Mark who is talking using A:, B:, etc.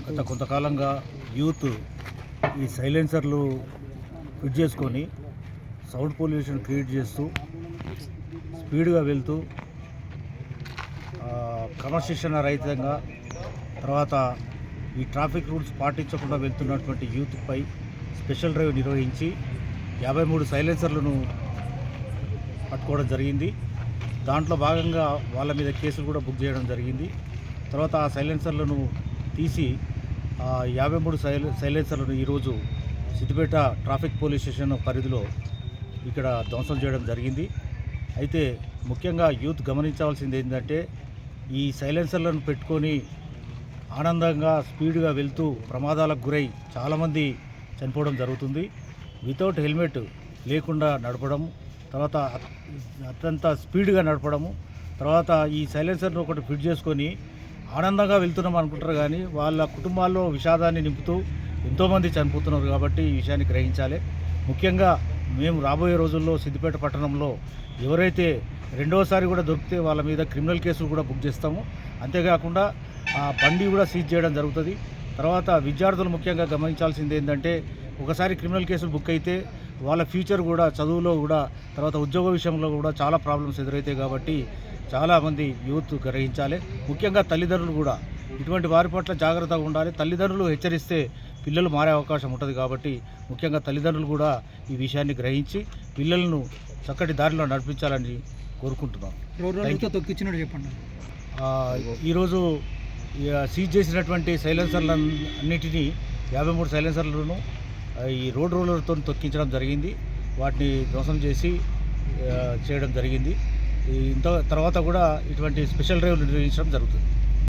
A: గత కొంతకాలంగా యూత్ ఈ సైలెన్సర్లు ఫిట్ చేసుకొని సౌండ్ పొల్యూషన్ క్రియేట్ చేస్తూ స్పీడ్గా వెళ్తూ క్రమశిక్షణ రహితంగా తర్వాత ఈ ట్రాఫిక్ రూల్స్ పాటించకుండా వెళ్తున్నటువంటి యూత్పై స్పెషల్ డ్రైవ్ నిర్వహించి 53 సైలెన్సర్లను పట్టుకోవడం జరిగింది. దాంట్లో భాగంగా వాళ్ళ మీద కేసులు కూడా బుక్ చేయడం జరిగింది. తర్వాత ఆ సైలెన్సర్లను తీసి 53 సైలెన్సర్లను ఈరోజు సిద్దిపేట ట్రాఫిక్ పోలీస్ స్టేషన్ పరిధిలో ఇక్కడ ధ్వంసం చేయడం జరిగింది. అయితే ముఖ్యంగా యూత్ గమనించవలసింది ఏంటంటే ఈ సైలెన్సర్లను పెట్టుకొని ఆనందంగా స్పీడ్గా వెళ్తూ ప్రమాదాలకు గురై చాలామంది చనిపోవడం జరుగుతుంది. వితౌట్ హెల్మెట్ లేకుండా నడపడం, తర్వాత అత్యంత స్పీడ్గా నడపడము, తర్వాత ఈ సైలెన్సర్ను ఒకటి ఫిట్ చేసుకొని ఆనందంగా వెళ్తున్నాం అనుకుంటారు, కానీ వాళ్ళ కుటుంబాల్లో విషాదాన్ని నింపుతూ ఎంతోమంది చనిపోతున్నారు. కాబట్టి ఈ విషయాన్ని గ్రహించాలి. ముఖ్యంగా మేము రాబోయే రోజుల్లో సిద్దిపేట పట్టణంలో ఎవరైతే రెండోసారి కూడా దొరికితే వాళ్ళ మీద క్రిమినల్ కేసులు కూడా బుక్ చేస్తాము. అంతేకాకుండా ఆ బండి కూడా సీజ్ చేయడం జరుగుతుంది. తర్వాత విద్యార్థులు ముఖ్యంగా గమనించాల్సింది ఏంటంటే ఒకసారి క్రిమినల్ కేసులు బుక్ అయితే వాళ్ళ ఫ్యూచర్ కూడా చదువులో కూడా తర్వాత ఉద్యోగ విషయంలో కూడా చాలా ప్రాబ్లమ్స్ ఎదురవుతాయి. కాబట్టి చాలామంది యూత్ గ్రహించాలి. ముఖ్యంగా తల్లిదండ్రులు కూడా ఇటువంటి వారి పట్ల జాగ్రత్తగా ఉండాలి. తల్లిదండ్రులు హెచ్చరిస్తే పిల్లలు మారే అవకాశం ఉంటుంది. కాబట్టి ముఖ్యంగా తల్లిదండ్రులు కూడా ఈ విషయాన్ని గ్రహించి పిల్లలను చక్కటి దారిలో నడిపించాలని కోరుకుంటున్నాం.
B: చెప్పండి.
A: ఈరోజు సీజ్ చేసినటువంటి సైలెన్సర్లన్నిటినీ 53 సైలెన్సర్లను ఈ రోడ్ రోలర్తో తొక్కించడం జరిగింది. వాటిని ధ్వంసం చేసి చేయడం జరిగింది. ఇంత తర్వాత కూడా ఇటువంటి స్పెషల్ డ్రైవ్ నిర్వహించడం జరుగుతుంది.